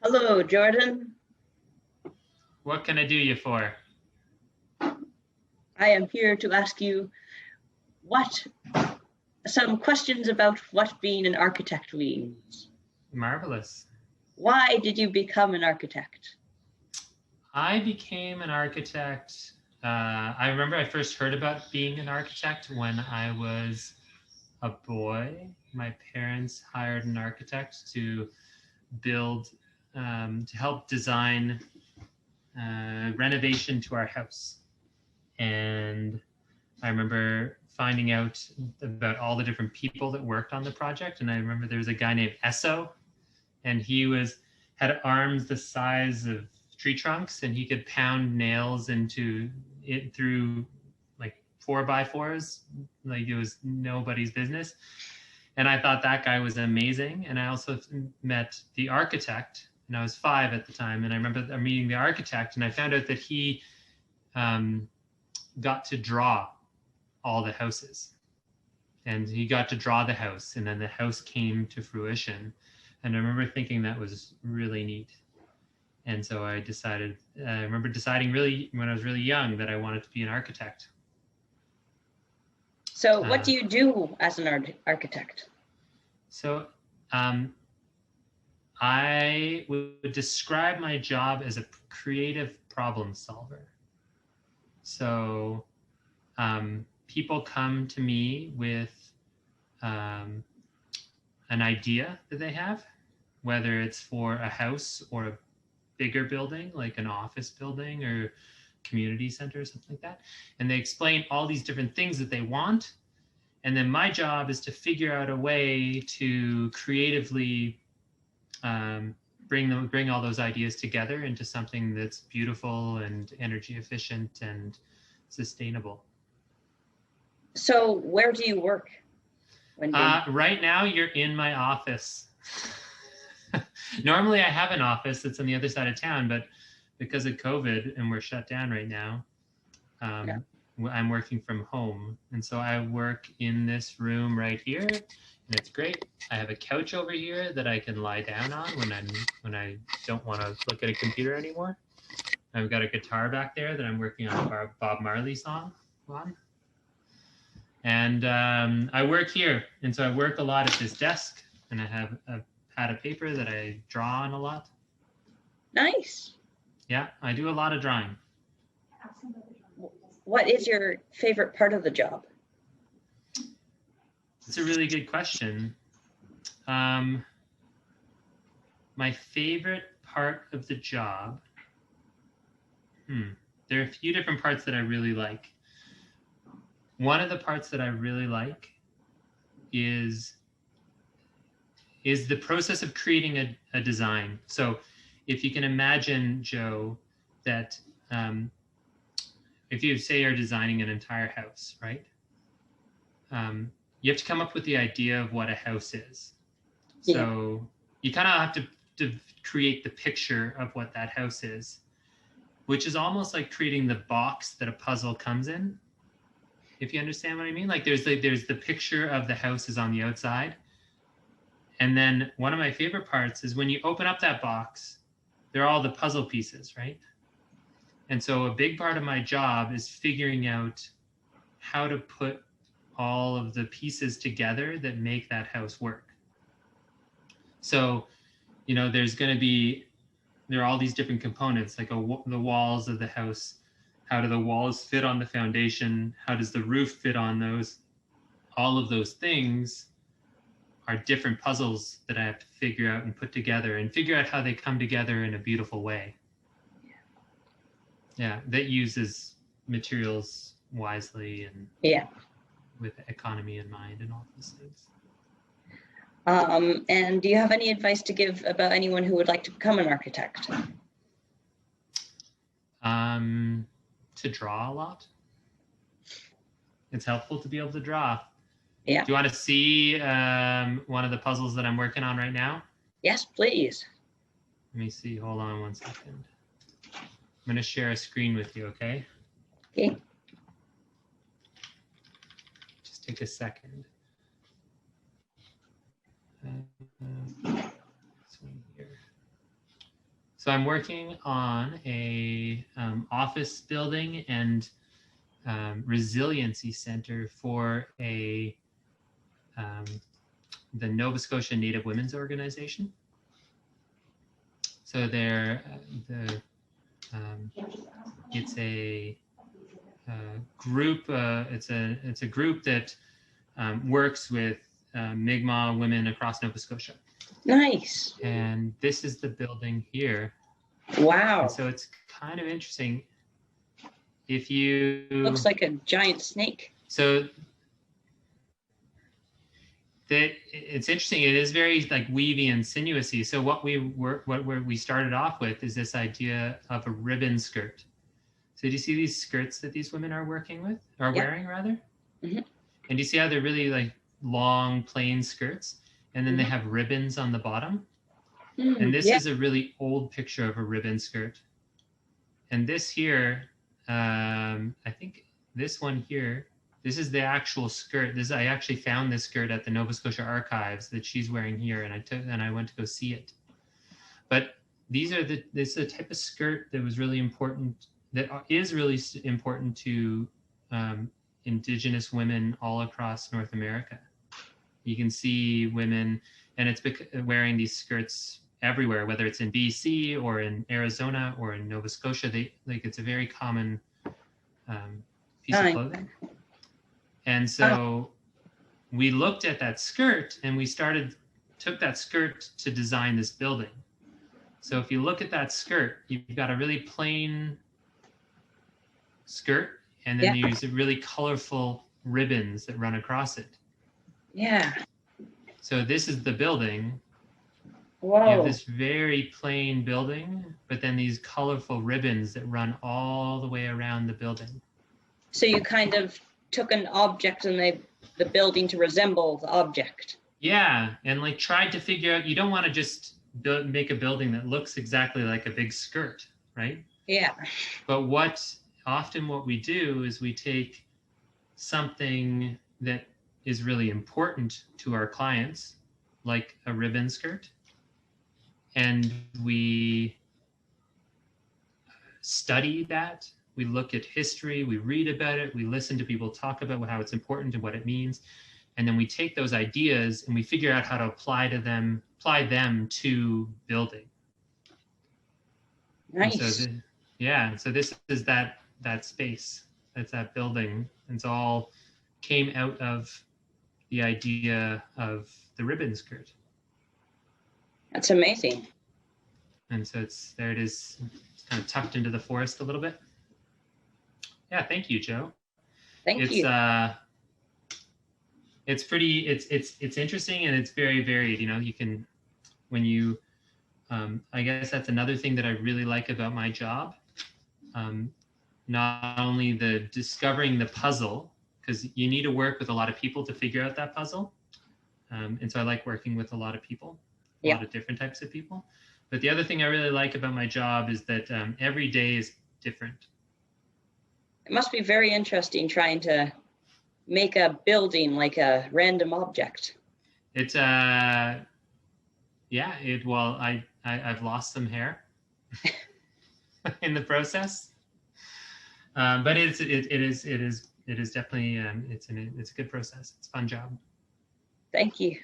Hello, Jordan. What can I do you for? I am here to ask you some questions about what being an architect means. Marvelous. Why did you become an architect? I became an architect. I remember I first heard about being an architect when I was a boy. My parents hired an architect to build, to help design renovation to our house. And I remember finding out about all the different people that worked on the project. And I remember there was a guy named Esso, and he had arms the size of tree trunks, and he could pound nails into it through like 4x4s, like it was nobody's business. And I thought that guy was amazing. And I also met the architect, and I was 5 at the time. And I remember meeting the architect, and I found out that he got to draw all the houses. And he got to draw the house, and then the house came to fruition. And I remember thinking that was really neat. And so I remember deciding really when I was really young that I wanted to be an architect. So what do you do as an architect? So I would describe my job as a creative problem solver. So people come to me with an idea that they have, whether it's for a house or a bigger building, like an office building or community center or something like that. And they explain all these different things that they want. And then my job is to figure out a way to creatively bring all those ideas together into something that's beautiful and energy efficient and sustainable. So where do you work? Right now, you're in my office. Normally, I have an office that's on the other side of town, but because of COVID and we're shut down right now, I'm working from home. And so I work in this room right here, and it's great. I have a couch over here that I can lie down on when I don't want to look at a computer anymore. I've got a guitar back there that I'm working on a Bob Marley song on. And I work here. And so I work a lot at this desk, and I have a pad of paper that I draw on a lot. Nice. Yeah, I do a lot of drawing. What is your favorite part of the job? It's a really good question. My favorite part of the job, there are a few different parts that I really like. One of the parts that I really like is the process of creating a design. So if you can imagine, Joe, that if you say you're designing an entire house, right? You have to come up with the idea of what a house is. Yeah. So you kind of have to create the picture of what that house is, which is almost like creating the box that a puzzle comes in. If you understand what I mean, like there's the picture of the house is on the outside. And then one of my favorite parts is when you open up that box, there are all the puzzle pieces, right? And so a big part of my job is figuring out how to put all of the pieces together that make that house work. So, you know, there are all these different components, like the walls of the house. How do the walls fit on the foundation? How does the roof fit on those? All of those things are different puzzles that I have to figure out and put together and figure out how they come together in a beautiful way. Yeah, that uses materials wisely and with economy in mind and all those things. And do you have any advice to give about anyone who would like to become an architect? To draw a lot. It's helpful to be able to draw. Yeah. Do you want to see one of the puzzles that I'm working on right now? Yes, please. Let me see. Hold on 1 second. I'm going to share a screen with you, okay? Okay. Just take a second. This one here. So I'm working on a office building and resiliency center for the Nova Scotia Native Women's Organization. So it's a group. It's a group that works with Mi'kmaq women across Nova Scotia. Nice. And this is the building here. Wow. And so it's kind of interesting. If you looks like a giant snake. So that it's interesting. It is very like weavy and sinuousy. So what we started off with is this idea of a ribbon skirt. So do you see these skirts that these women are working with, or wearing rather? Mm-hmm. And do you see how they're really like long, plain skirts, and then they have ribbons on the bottom? And this is a really old picture of a ribbon skirt. And this here, I think this one here, this is the actual skirt. I actually found this skirt at the Nova Scotia Archives that she's wearing here, and I went to go see it. But this is the type of skirt that was really important, that is really important to Indigenous women all across North America. You can see women, and it's wearing these skirts everywhere, whether it's in BC or in Arizona or in Nova Scotia. It's a very common piece of clothing. And so we looked at that skirt and we took that skirt to design this building. So if you look at that skirt, you've got a really plain skirt, and then you use really colorful ribbons that run across it. Yeah. So this is the building. Whoa. You have this very plain building, but then these colorful ribbons that run all the way around the building. So you kind of took an object and made the building to resemble the object. Yeah, and like tried to figure out, you don't want to just make a building that looks exactly like a big skirt, right? Yeah. But what we do is we take something that is really important to our clients, like a ribbon skirt, and we study that. We look at history, we read about it, we listen to people talk about how it's important and what it means, and then we take those ideas and we figure out how to apply them to building. Nice. So this is that space. That's that building. And it's all came out of the idea of the ribbon skirt. That's amazing. And so there it is. It's kind of tucked into the forest a little bit. Yeah, thank you, Joe. Thank you. It's pretty. It's interesting, and it's very varied. You know, you can I guess that's another thing that I really like about my job. Not only the discovering the puzzle, because you need to work with a lot of people to figure out that puzzle. And so I like working with a lot of people, a lot of different types of people. But the other thing I really like about my job is that every day is different. It must be very interesting trying to make a building like a random object. It's I've lost some hair in the process, but it is definitely it's a good process. It's a fun job. Thank you.